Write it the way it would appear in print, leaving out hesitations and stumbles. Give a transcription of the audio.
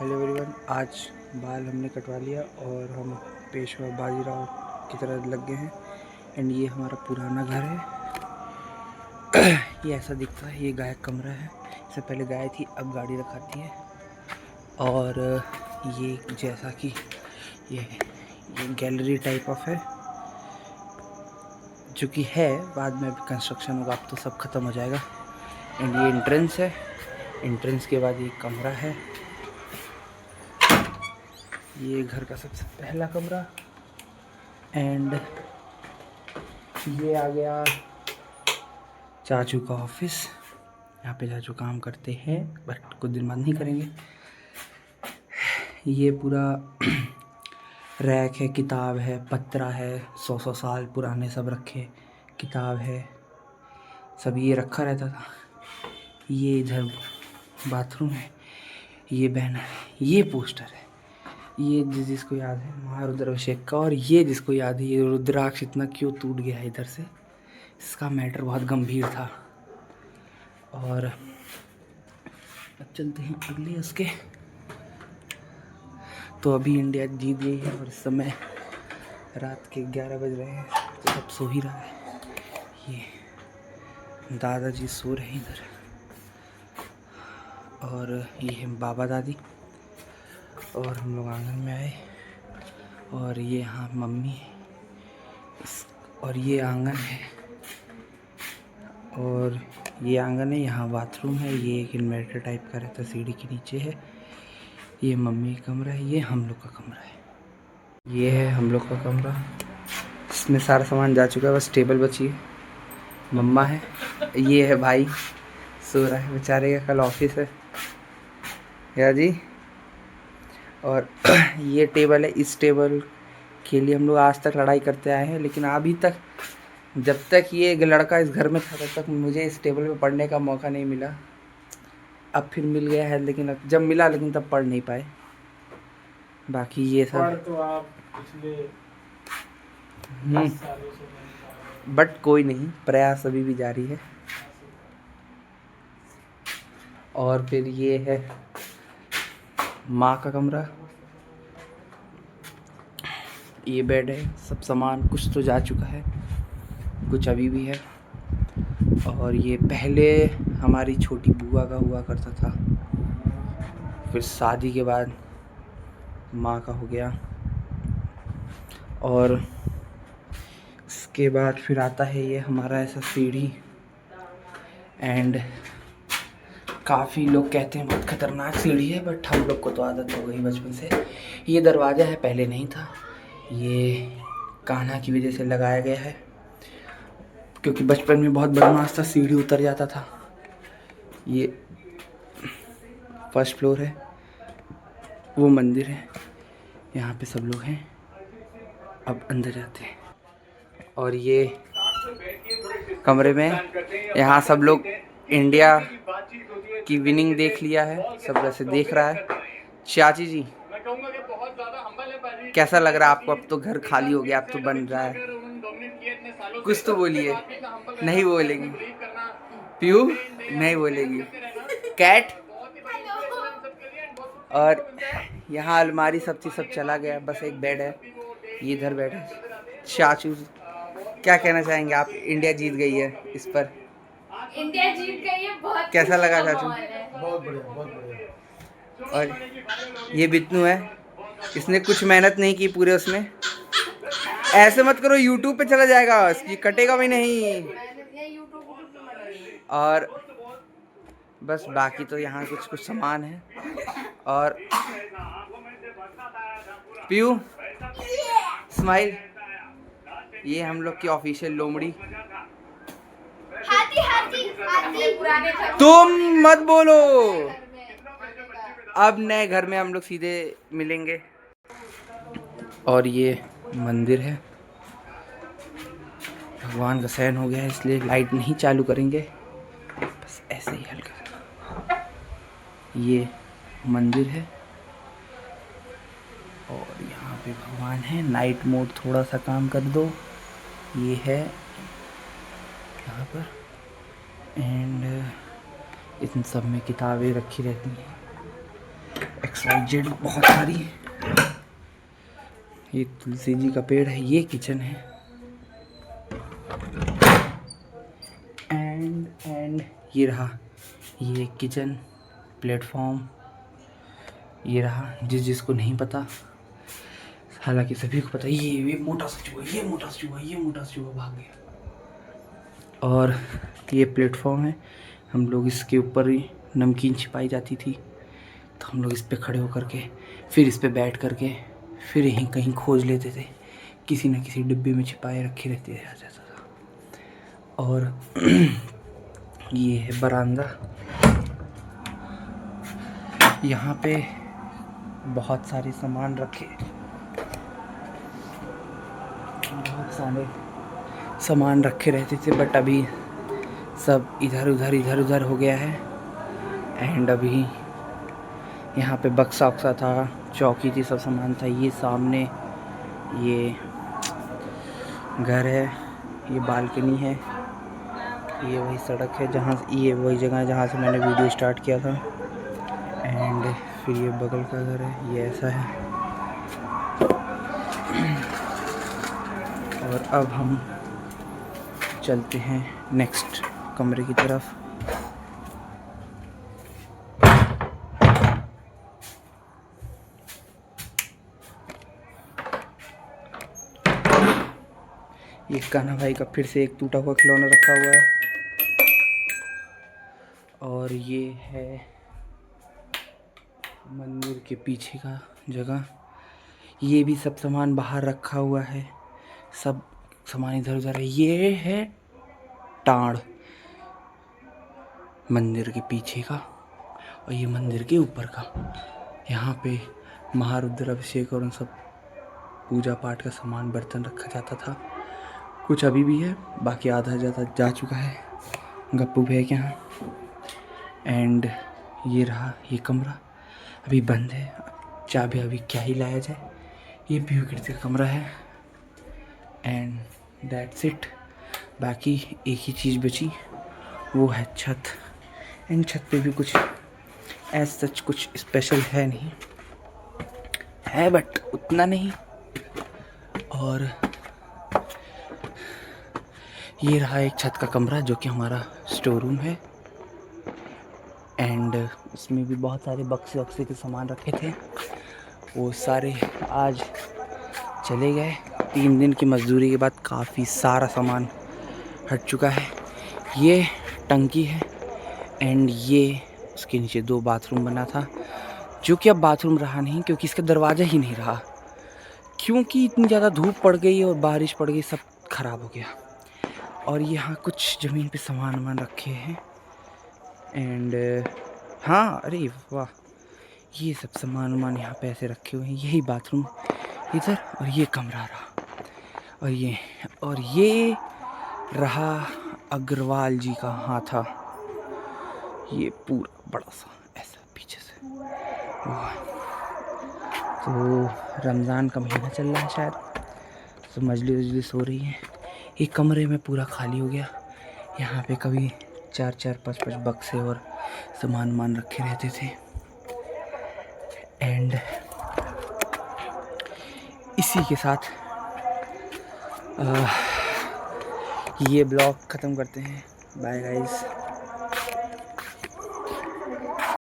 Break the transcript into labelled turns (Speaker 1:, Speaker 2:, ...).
Speaker 1: Hello everyone, आज बाल हमने कटवा लिया और हम पेशवा बाजीराव की तरह लग गए हैं। एंड ये हमारा पुराना घर है। ये ऐसा दिखता है। ये गाय कमरा है। इससे पहले गाय थी, अब गाड़ी रखाती है। और ये जैसा कि ये गैलरी टाइप ऑफ है, जो कि है, बाद में अभी कंस्ट्रक्शन होगा, अब तो सब खत्म हो जाएगा। एंड ये एंट्रेंस है। एंट्रेंस के बाद ये कमरा है। ये घर का सबसे पहला कमरा। एंड ये आ गया चाचू का ऑफिस। यहाँ पे चाचू काम करते हैं, बट कुछ दिन बाद नहीं करेंगे। ये पूरा रैक है, किताब है, पत्रा है, 100 साल पुराने सब रखे, किताब है, सब ये रखा रहता था। ये इधर बाथरूम है। ये बैनर, ये पोस्टर है। ये जिसको याद है महारुद्राभिषेक का, और ये जिसको याद है ये रुद्राक्ष इतना क्यों टूट गया है इधर से, इसका मैटर बहुत गंभीर था। और अब चलते हैं अगले उसके। तो अभी इंडिया जीत गई है और इस समय रात के 11 बज रहे हैं, तो सब सो ही रहा है। ये दादाजी सो रहे हैं इधर, और ये है बाबा दादी। और हम लोग आंगन में आए, और ये यहाँ मम्मी, और ये आंगन है, और ये आंगन है, यहाँ बाथरूम है। ये एक इन्वर्टर टाइप का रहता है, सीढ़ी के नीचे है। ये मम्मी का कमरा है, ये हम लोग का कमरा है। ये है हम लोग का कमरा, इसमें सारा सामान जा चुका है, बस टेबल बची है। मम्मा है, ये है भाई सो रहा है बेचारे का, कल ऑफिस है या जी। और ये टेबल है। इस टेबल के लिए हम लोग आज तक लड़ाई करते आए हैं, लेकिन अभी तक, जब तक ये लड़का इस घर में था, तब तक मुझे इस टेबल पे पढ़ने का मौका नहीं मिला। अब फिर मिल गया है, लेकिन जब मिला, लेकिन तब पढ़ नहीं पाए। बाकी ये सब
Speaker 2: तो आप पिछले
Speaker 1: बट कोई नहीं, प्रयास अभी भी जारी है। और फिर ये है माँ का कमरा। ये बेड है। सब सामान कुछ तो जा चुका है, कुछ अभी भी है। और ये पहले हमारी छोटी बुआ का हुआ करता था, फिर शादी के बाद माँ का हो गया, और इसके बाद फिर आता है ये हमारा ऐसा सीढ़ी। एंड काफ़ी लोग कहते हैं बहुत ख़तरनाक सीढ़ी है, बट हम लोग को तो आदत हो गई बचपन से। ये दरवाज़ा है, पहले नहीं था। ये कान्हा की वजह से लगाया गया है, क्योंकि बचपन में बहुत बदमाश था, सीढ़ी उतर जाता था। ये फर्स्ट फ्लोर है, वो मंदिर है, यहाँ पे सब लोग हैं। अब अंदर जाते हैं। और ये कमरे में यहाँ सब लोग इंडिया की विनिंग देख लिया है, सब वैसे देख रहा है। चाची जी, कैसा लग रहा है आपको? अब तो घर खाली हो गया, अब तो बन रहा है, कुछ तो बोलिए। नहीं बोलेगी पीयू, नहीं बोलेगी। कैट। और यहाँ अलमारी सब चीज़ सब चला गया, बस एक बेड है, ये इधर बेड है। चाचू क्या कहना चाहेंगे आप? इंडिया जीत गई है, इस पर
Speaker 3: इंडिया जीत गई है, बहुत
Speaker 1: कैसा लगा चाचू?
Speaker 2: बहुत बढ़िया, बहुत बढ़िया।
Speaker 1: और ये बिट्टू है, इसने कुछ मेहनत नहीं की पूरे उसमें। ऐसे मत करो, यूट्यूब पे चला जाएगा, इसकी कटेगा भी नहीं। और बस बाकी तो यहाँ कुछ कुछ सामान है। और पीयू स्माइल, ये हम लोग की ऑफिशियल लोमड़ी।
Speaker 3: हाथी हाथी हाथी।
Speaker 1: तुम मत बोलो, अब नए घर में हम लोग सीधे मिलेंगे। और ये मंदिर है। भगवान का शयन हो गया है, इसलिए लाइट नहीं चालू करेंगे, बस ऐसे ही हल्का। ये मंदिर है, और यहाँ पे भगवान है। नाइट मोड थोड़ा सा काम कर दो, ये है यहाँ पर। एंड इन सब में किताबें रखी रहती हैं। XYZ बहुत सारी। ये तुलसी जी का पेड़ है, ये किचन है। एंड ये रहा, ये किचन प्लेटफॉर्म। ये रहा, जिसको नहीं पता, हालांकि सभी को पता, ये मोटा सा चूहा, ये मोटा सा चूहा भाग गया। और ये प्लेटफॉर्म है, हम लोग इसके ऊपर ही नमकीन छिपाई जाती थी, तो हम लोग इस पे खड़े होकर के फिर इस पे बैठ कर के फिर यहीं कहीं खोज लेते थे, किसी न किसी डिब्बे में छिपाए रखे रहते जाता था। और ये है बरामदा। यहाँ पे बहुत सारे सामान रखे, बहुत सारे सामान रखे रहते थे, बट अभी सब इधर उधर हो गया है। एंड अभी यहाँ पे बक्सा वक्सा था, चौकी थी, सब सामान था। ये सामने ये घर है, ये बालकनी है, ये वही सड़क है जहाँ, ये वही जगह है जहाँ से मैंने वीडियो स्टार्ट किया था। एंड फिर ये बगल का घर है, ये ऐसा है। और अब हम चलते हैं नेक्स्ट कमरे की तरफ। ये कान्हा भाई का फिर से एक टूटा हुआ खिलौना रखा हुआ है। और ये है मंदिर के पीछे का जगह। ये भी सब सामान बाहर रखा हुआ है, सब सामान इधर उधर है। ये है टाड़ मंदिर के पीछे का, और ये मंदिर के ऊपर का। यहाँ पे महारुद्र अभिषेक और उन सब पूजा पाठ का सामान बर्तन रखा जाता था। कुछ अभी भी है, बाकी आधा ज़्यादा जा चुका है गप्पू भैया के यहाँ। एंड ये रहा, ये कमरा अभी बंद है, चाबी अभी क्या ही लाया जाए। ये पीयू कीर्ति का कमरा है। And that's it. बाकी एक ही चीज़ बची, वो है छत। एंड छत पे भी कुछ एज सच कुछ स्पेशल है नहीं, है बट उतना नहीं। और ये रहा एक छत का कमरा जो कि हमारा स्टोर रूम है। एंड उसमें भी बहुत सारे बक्से वक्से के सामान रखे थे, वो सारे आज चले गए। 3 दिन की मजदूरी के बाद काफ़ी सारा सामान हट चुका है। ये टंकी है, एंड ये उसके नीचे 2 बाथरूम बना था, जो कि अब बाथरूम रहा नहीं, क्योंकि इसका दरवाज़ा ही नहीं रहा, क्योंकि इतनी ज़्यादा धूप पड़ गई और बारिश पड़ गई, सब खराब हो गया। और यहाँ कुछ ज़मीन पे सामान वामान रखे हैं। एंड हाँ, अरे वाह, ये सब सामान वामान यहाँ पे ऐसे रखे हुए हैं। यही बाथरूम इधर, और ये कमरा रहा, और ये रहा अग्रवाल जी का हाथा। ये पूरा बड़ा सा ऐसा पीछे से। तो रमज़ान का महीना चल रहा है शायद, तो मजलिस हो रही है। एक कमरे में पूरा खाली हो गया। यहाँ पे कभी 4-4, 5-5 बक्से और सामान मान रखे रहते थे। एंड इसी के साथ ये ब्लॉग ख़त्म करते हैं। Bye guys.